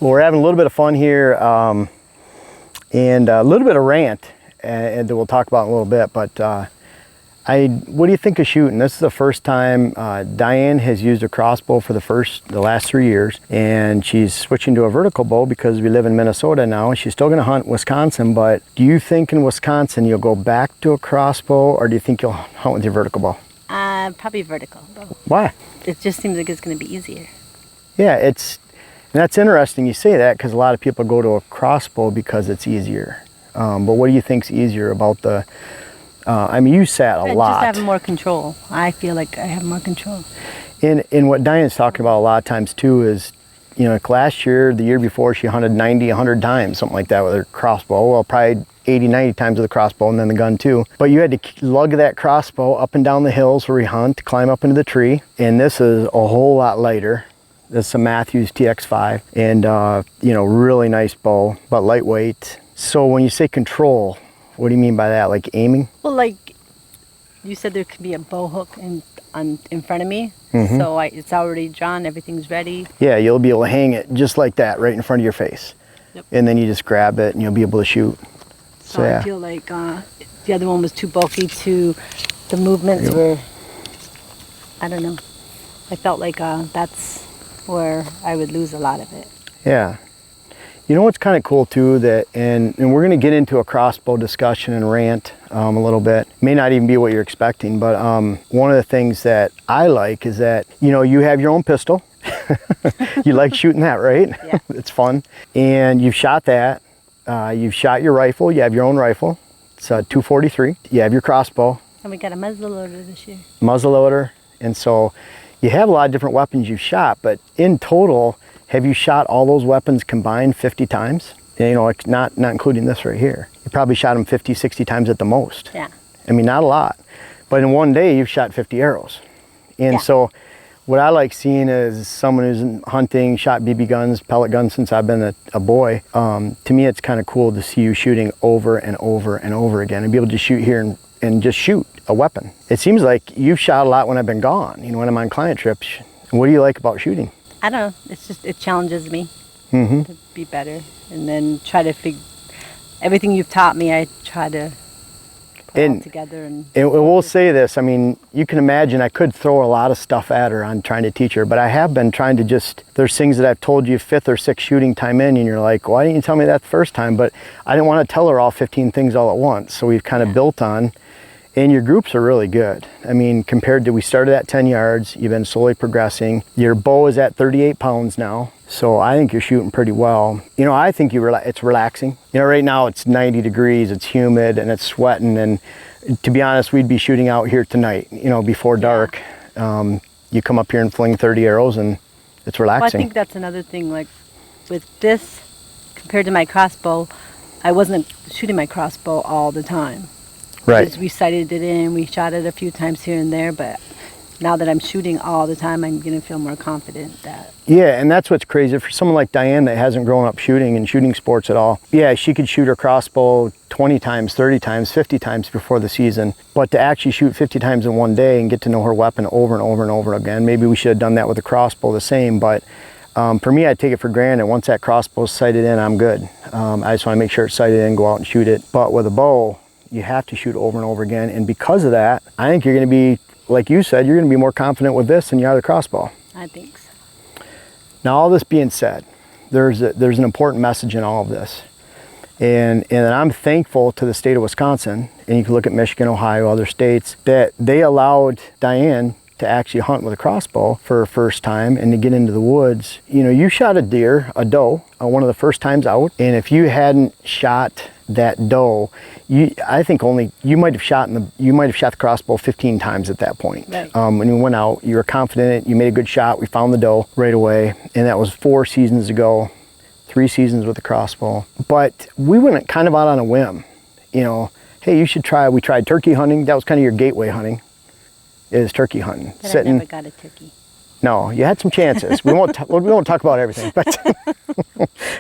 Well, we're having a little bit of fun here and a little bit of rant and that we'll talk about in a little bit. But what do you think of shooting? This is the first time Diane has used a crossbow for the last 3 years, and she's switching to a vertical bow because we live in Minnesota now. She's still going to hunt Wisconsin, but do you think in Wisconsin you'll go back to a crossbow, or do you think you'll hunt with your vertical bow? Probably vertical. Why? It just seems like it's going to be easier. Yeah, and that's interesting you say that, because a lot of people go to a crossbow because it's easier. But what do you think's easier about the? I mean, you sat a lot. Just having more control. I feel like I have more control. And what Diane's talking about a lot of times too is, you know, like last year, the year before, she hunted 90, 100 times, something like that with her crossbow. Well, probably 80, 90 times with the crossbow and then the gun too. But you had to lug that crossbow up and down the hills where we hunt, climb up into the tree. And this is a whole lot lighter. This is a Matthews TX5, and you know, really nice bow, but lightweight. So when you say control, what do you mean by that? Like aiming? Well, like you said, there could be a bow hook in front of me, so it's already drawn, everything's ready. Yeah, you'll be able to hang it just like that, right in front of your face. Yep. And then you just grab it and you'll be able to shoot. So yeah. I feel like the other one was too bulky, the movements were, I don't know. I felt like that's where I would lose a lot of it. Yeah. You know what's kind of cool too, that and we're going to get into a crossbow discussion and rant a little bit. May not even be what you're expecting, but one of the things that I like is that, you know, you have your own pistol. You like shooting that, right? Yeah. It's fun. And you've shot that. You've shot your rifle. You have your own rifle. It's a 243. You have your crossbow. And we got a muzzleloader this year. Muzzleloader. And so you have a lot of different weapons you've shot, but in total, have you shot all those weapons combined 50 times? You know, like not including this right here. You probably shot them 50, 60 times at the most. Yeah. I mean, not a lot. But in one day, you've shot 50 arrows. And so what I like seeing is someone who's hunting, shot BB guns, pellet guns since I've been a boy. To me, it's kind of cool to see you shooting over and over and over again and be able to shoot here and just shoot a weapon. It seems like you've shot a lot when I've been gone, you know, when I'm on client trips. What do you like about shooting? I don't know. It's just, it challenges me to be better, and then try to everything you've taught me, I try to put it all together. And we'll say this, I mean, you can imagine I could throw a lot of stuff at her on trying to teach her, but I have been trying to there's things that I've told you 5th or 6th shooting time in, and you're like, why didn't you tell me that the first time? But I didn't want to tell her all 15 things all at once, so we've kind of built on. And your groups are really good. I mean, compared to, we started at 10 yards, you've been slowly progressing. Your bow is at 38 pounds now. So I think you're shooting pretty well. You know, I think it's relaxing. You know, right now it's 90 degrees, it's humid and it's sweating. And to be honest, we'd be shooting out here tonight, you know, before dark. You come up here and fling 30 arrows and it's relaxing. Well, I think that's another thing, like with this, compared to my crossbow, I wasn't shooting my crossbow all the time. Right. We sighted it in, we shot it a few times here and there, but now that I'm shooting all the time, I'm going to feel more confident that... Yeah, and that's what's crazy. For someone like Diane that hasn't grown up shooting and shooting sports at all, yeah, she could shoot her crossbow 20 times, 30 times, 50 times before the season. But to actually shoot 50 times in one day and get to know her weapon over and over and over again, maybe we should have done that with the crossbow the same, but for me, I take it for granted. Once that crossbow's sighted in, I'm good. I just want to make sure it's sighted in, go out and shoot it. But with a bow, you have to shoot over and over again, and because of that, I think you're going to be, like you said, you're going to be more confident with this than you are the crossbow. I think so. Now, all this being said, there's an important message in all of this, and I'm thankful to the state of Wisconsin, and you can look at Michigan, Ohio, other states, that they allowed Diane to actually hunt with a crossbow for her first time and to get into the woods. You know, you shot a deer, a doe, one of the first times out, and if you hadn't shot that doe, I think you might have shot the crossbow 15 times at that point. Right. When you went out, you were confident in it, you made a good shot, we found the doe right away, and that was 4 seasons ago, 3 seasons with the crossbow. But we went kind of out on a whim, you know, hey, you should try. We tried turkey hunting. That was kind of your gateway hunting, is turkey hunting. But I never got a turkey. No, you had some chances. We won't talk about everything, but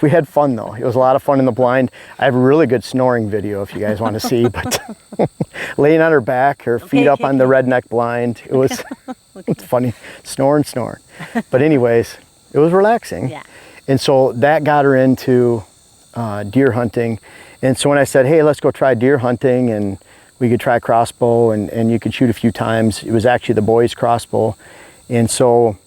we had fun though. It was a lot of fun in the blind. I have a really good snoring video if you guys want to see, but laying on her back, her feet up on the redneck blind. It was it's funny, snoring. But anyways, it was relaxing. Yeah. And so that got her into deer hunting. And so when I said, hey, let's go try deer hunting and we could try crossbow and you could shoot a few times, it was actually the boys' crossbow. And so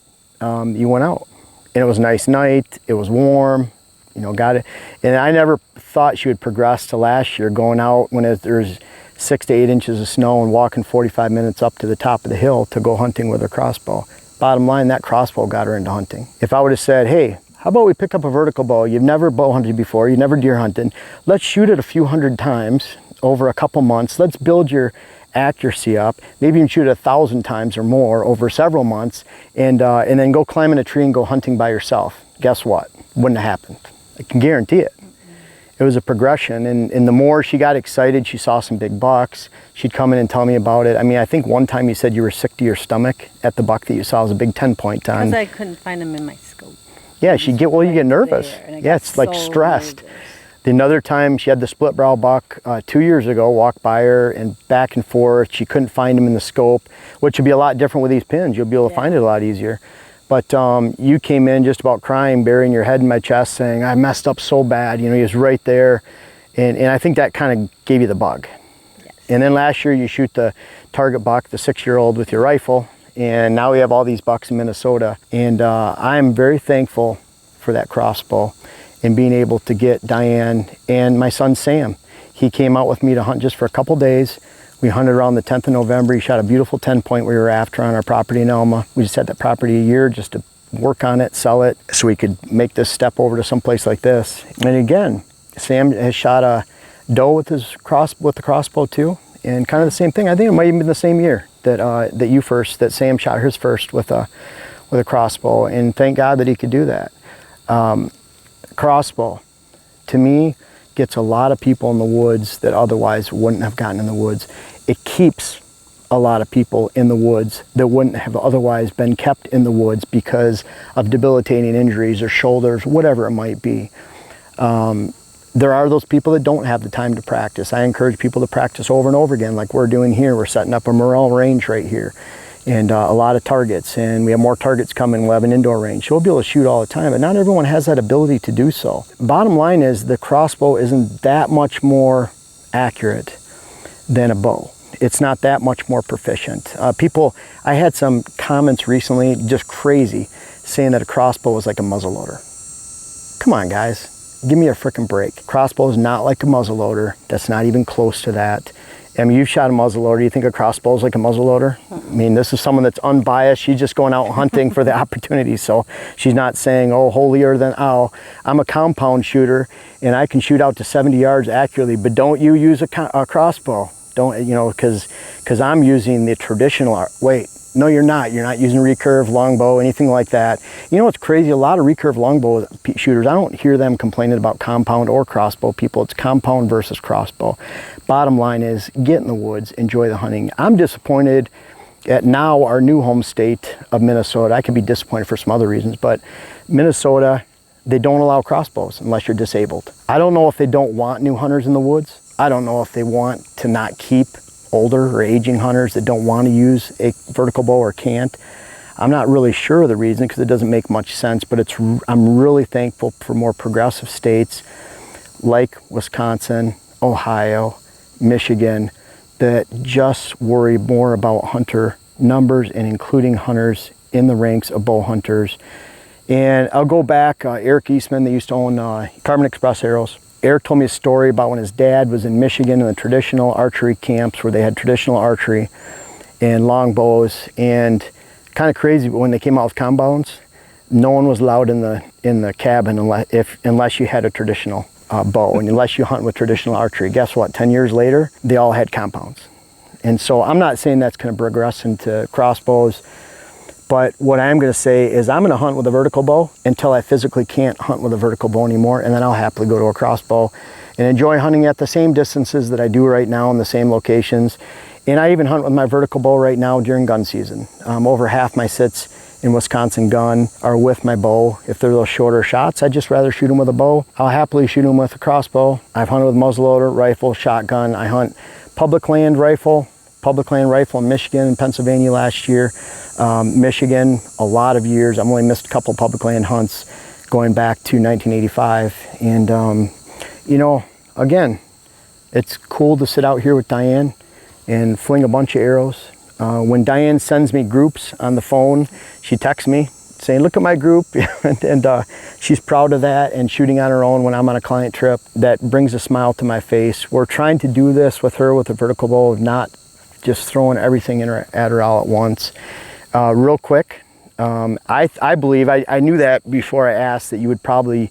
you went out and it was a nice night, it was warm, you know, got it. And I never thought she would progress to last year, going out when there's 6 to 8 inches of snow and walking 45 minutes up to the top of the hill to go hunting with her crossbow. Bottom line, that crossbow got her into hunting. If I would have said, hey, how about we pick up a vertical bow? You've never bow hunted before, you've never deer hunted. Let's shoot it a few hundred times over a couple months. Let's build your accuracy up. Maybe you can shoot it 1,000 times or more over several months and then go climb in a tree and go hunting by yourself. Guess what? Wouldn't have happened. I can guarantee it. It was a progression, and the more she got excited, she saw some big bucks, she'd come in and tell me about it. I mean, I think one time you said you were sick to your stomach at the buck that you saw. It was a big 10-point on. Because I couldn't find them in my scope. Yeah, you get nervous. Yeah, it's like stressed. Another time she had the split brow buck 2 years ago, walked by her and back and forth. She couldn't find him in the scope, which would be a lot different with these pins. You'll be able to find it a lot easier. But you came in just about crying, burying your head in my chest, saying, I messed up so bad. You know, he was right there. And I think that kind of gave you the bug. Yes. And then last year you shoot the target buck, the 6-year-old, with your rifle. And now we have all these bucks in Minnesota. And I'm very thankful for that crossbow and being able to get Diane and my son Sam. He came out with me to hunt just for a couple days. We hunted around the 10th of November. He shot a beautiful 10-point we were after on our property in Elma. We just had that property a year just to work on it, sell it, so we could make this step over to someplace like this. And again, Sam has shot a doe with the crossbow too, and kind of the same thing. I think it might even been the same year that Sam shot hers first with a crossbow, and thank God that he could do that. Crossbow, to me, gets a lot of people in the woods that otherwise wouldn't have gotten in the woods. It keeps a lot of people in the woods that wouldn't have otherwise been kept in the woods because of debilitating injuries or shoulders, whatever it might be. There are those people that don't have the time to practice. I encourage people to practice over and over again like we're doing here. We're setting up a morel range right here and a lot of targets, and we have more targets coming. We'll have an indoor range. So we'll be able to shoot all the time, but not everyone has that ability to do so. Bottom line is the crossbow isn't that much more accurate than a bow. It's not that much more proficient. I had some comments recently, just crazy, saying that a crossbow was like a muzzleloader. Come on, guys, give me a frickin' break. Crossbow is not like a muzzleloader. That's not even close to that. I mean, you've shot a muzzleloader. You think a crossbow is like a muzzleloader? I mean, this is someone that's unbiased. She's just going out hunting for the opportunity. So she's not saying, oh, holier than thou. I'm a compound shooter, and I can shoot out to 70 yards accurately. But don't you use a crossbow? Don't, you know, because I'm using the traditional. Wait, no, you're not. You're not using recurve, longbow, anything like that. You know what's crazy? A lot of recurve longbow shooters, I don't hear them complaining about compound or crossbow people. It's compound versus crossbow. Bottom line is, get in the woods, enjoy the hunting. I'm disappointed at now our new home state of Minnesota. I could be disappointed for some other reasons, but Minnesota, they don't allow crossbows unless you're disabled. I don't know if they don't want new hunters in the woods. I don't know if they want to not keep older or aging hunters that don't want to use a vertical bow or can't. I'm not really sure of the reason because it doesn't make much sense, but I'm really thankful for more progressive states like Wisconsin, Ohio, Michigan, that just worry more about hunter numbers and including hunters in the ranks of bow hunters. And I'll go back, Eric Eastman, they used to own Carbon Express Arrows. Eric told me a story about when his dad was in Michigan in the traditional archery camps where they had traditional archery and longbows, and kind of crazy, but when they came out with compounds, no one was allowed in the cabin unless you had a traditional bow, and unless you hunt with traditional archery. Guess what? 10 years later, they all had compounds. And so I'm not saying that's going to progress into crossbows, but what I am going to say is I'm going to hunt with a vertical bow until I physically can't hunt with a vertical bow anymore, and then I'll happily go to a crossbow and enjoy hunting at the same distances that I do right now in the same locations. And I even hunt with my vertical bow right now during gun season. Over half my sits in Wisconsin gun are with my bow. If they're those shorter shots, I'd just rather shoot them with a bow. I'll happily shoot them with a crossbow. I've hunted with muzzleloader, rifle, shotgun. I hunt public land rifle in Michigan and Pennsylvania last year. Michigan, a lot of years. I've only missed a couple public land hunts going back to 1985. And, you know, again, it's cool to sit out here with Diane and fling a bunch of arrows. When Diane sends me groups on the phone, she texts me saying, look at my group. and she's proud of that, and shooting on her own when I'm on a client trip, that brings a smile to my face. We're trying to do this with her with a vertical bow, not just throwing everything at her all at once. Real quick, I believe, I knew that before I asked, that you would probably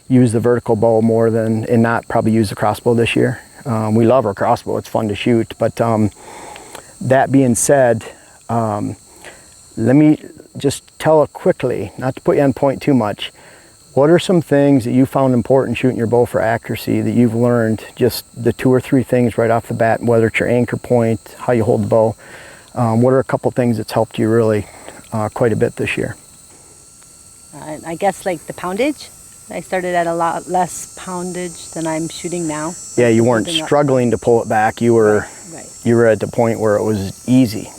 use the vertical bow more than, and not probably use the crossbow this year. We love our crossbow, it's fun to shoot, but that being said, let me just tell it quickly, not to put you on point too much. What are some things that you found important shooting your bow for accuracy that you've learned, just the 2 or 3 things right off the bat, whether it's your anchor point, how you hold the bow? What are a couple things that's helped you really quite a bit this year? I guess like the poundage. I started at a lot less poundage than I'm shooting now. Yeah, you weren't struggling to pull it back. You were, right. You were at the point where it was easy.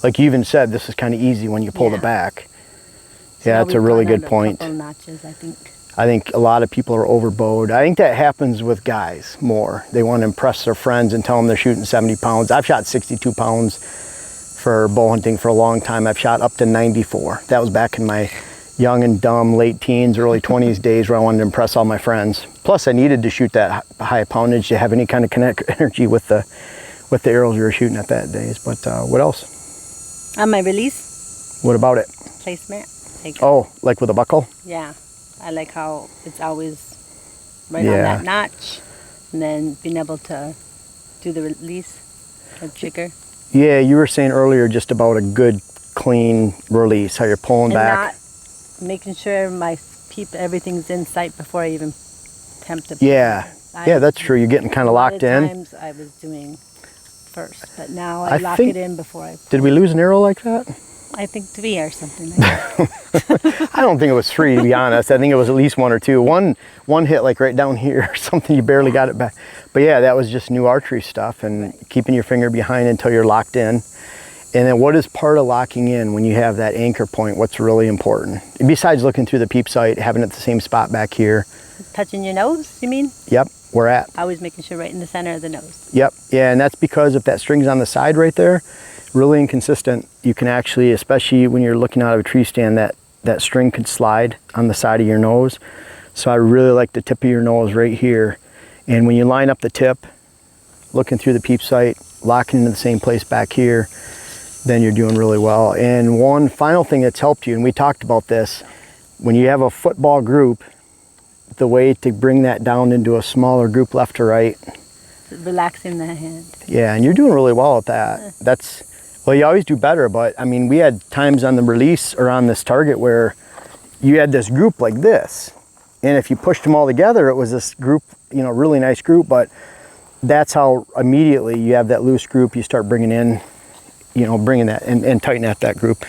Like you even said, this is kind of easy when you pull it back. So yeah, that's a really good a point. couple notches, I think. I think a lot of people are overbowed. I think that happens with guys more. They want to impress their friends and tell them they're shooting 70 pounds. I've shot 62 pounds for bow hunting for a long time. I've shot up to 94. That was back in my young and dumb late teens, early 20s days, where I wanted to impress all my friends. Plus I needed to shoot that high poundage to have any kind of kinetic energy with the arrows we were shooting at that days. But what else? On my release. What about it? Placement. Like with a buckle? Yeah. I like how it's always right on that notch, and then being able to do the release, the trigger. Yeah, you were saying earlier just about a good, clean release, how you're pulling back. Not making sure everything's in sight before I even attempt to. Yeah, that's true. You're getting kind of locked in. Times I was doing first, but now I lock it in before I. Did we lose an arrow like that? I think 3 or something like that. I don't think it was 3, to be honest. I think it was at least 1 or 2. One hit like right down here or something, you barely got it back. But yeah, that was just new archery stuff, and keeping your finger behind until you're locked in. And then what is part of locking in when you have that anchor point? What's really important? Besides looking through the peep sight, having it at the same spot back here. Touching your nose, you mean? Yep, where at? Always making sure right in the center of the nose. Yep, yeah, and that's because if that string's on the side right there, really inconsistent, you can actually, especially when you're looking out of a tree stand, that string could slide on the side of your nose. So I really like the tip of your nose right here. And when you line up the tip, looking through the peep sight, locking into the same place back here, then you're doing really well. And one final thing that's helped you, and we talked about this, when you have a football group, the way to bring that down into a smaller group left to right. Relaxing the hand. Yeah, and you're doing really well at that. Well, you always do better, but I mean, we had times on the release or on this target where you had this group like this. And if you pushed them all together, it was this group, you know, really nice group, but that's how immediately you have that loose group, you start bringing in, you know, bringing that and tighten at that group.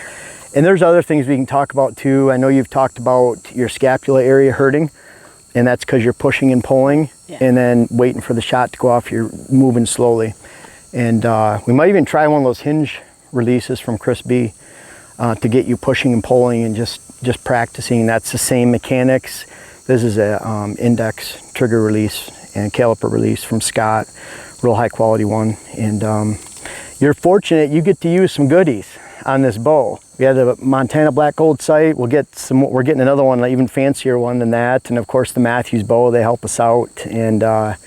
And there's other things we can talk about too. I know you've talked about your scapula area hurting, and that's because you're pushing and pulling and then waiting for the shot to go off, you're moving slowly. And we might even try one of those hinge releases from Chris B to get you pushing and pulling and just practicing. That's the same mechanics. This is a index trigger release and caliper release from Scott, real high quality one. And you're fortunate you get to use some goodies on this bow. We had a Montana black gold sight. We're getting another one, an even fancier one than that. And of course the Matthews bow, they help us out. And the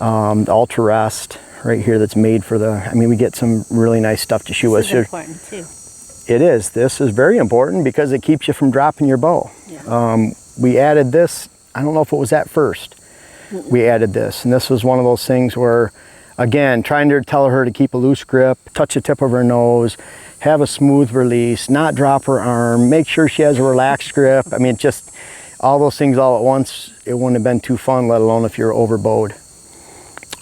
Ultra Rest right here that's made for we get some really nice stuff to shoot with. This is important too. It is. This is very important because it keeps you from dropping your bow. Yeah. We added this, I don't know if it was at first. We added this, and this was one of those things where, again, trying to tell her to keep a loose grip, touch the tip of her nose, have a smooth release, not drop her arm, make sure she has a relaxed grip. I mean, just all those things all at once, it wouldn't have been too fun, let alone if you're overbowed.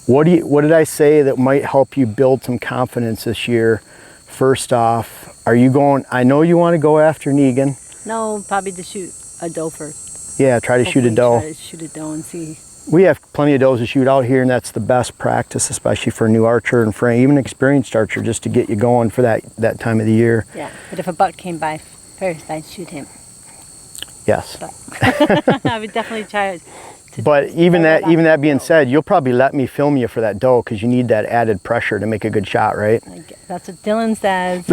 What did I say that might help you build some confidence this year? First off, are you going, I know you want to go after Negan. No, probably to shoot a doe first. Yeah, try to shoot a doe. Try to shoot a doe and see. We have plenty of does to shoot out here, and that's the best practice, especially for a new archer and for even an experienced archer, just to get you going for that time of the year. Yeah, but if a buck came by first, I'd shoot him. Yes. I would definitely try to. But even Like that being said, you'll probably let me film you for that doe because you need that added pressure to make a good shot, right? That's what Dylan says.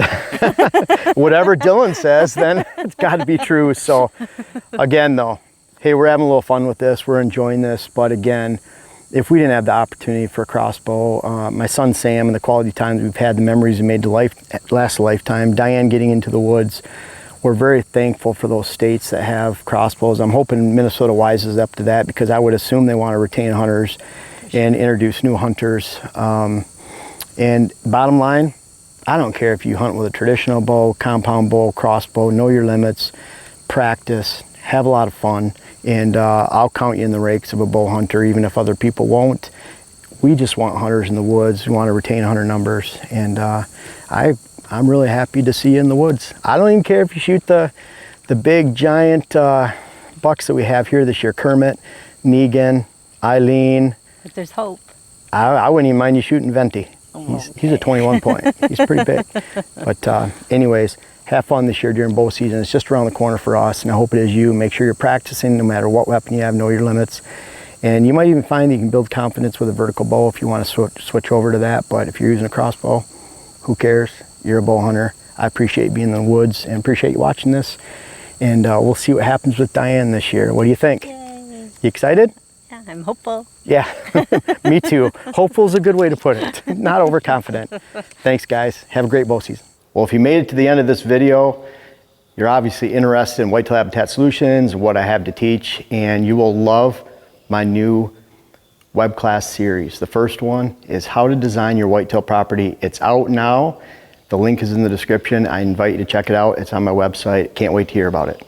Whatever Dylan says, then it's got to be true. So again, though, hey, we're having a little fun with this. We're enjoying this. But again, if we didn't have the opportunity for a crossbow, my son Sam and the quality times we've had, the memories we made to last a lifetime, Diane getting into the woods, we're very thankful for those states that have crossbows. I'm hoping Minnesota wises up to that because I would assume they want to retain hunters and introduce new hunters. And bottom line, I don't care if you hunt with a traditional bow, compound bow, crossbow, know your limits, practice, have a lot of fun, and I'll count you in the ranks of a bow hunter even if other people won't. We just want hunters in the woods. We want to retain hunter numbers, and I'm really happy to see you in the woods. I don't even care if you shoot the big giant bucks that we have here this year, Kermit, Negan, Eileen. But there's hope. I wouldn't even mind you shooting Venti. He's a 21 point. He's pretty big. But anyways, have fun this year during bow season. It's just around the corner for us, and I hope it is you. Make sure you're practicing no matter what weapon you have, know your limits. And you might even find that you can build confidence with a vertical bow if you want to switch over to that. But if you're using a crossbow, who cares? You're a bow hunter. I appreciate being in the woods and appreciate you watching this. And we'll see what happens with Diane this year. What do you think? Yay. You excited? Yeah, I'm hopeful. Yeah, me too. Hopeful is a good way to put it. Not overconfident. Thanks, guys. Have a great bow season. Well, if you made it to the end of this video, you're obviously interested in whitetail habitat solutions, what I have to teach, and you will love my new web class series. The first one is how to design your whitetail property. It's out now. The link is in the description. I invite you to check it out. It's on my website. Can't wait to hear about it.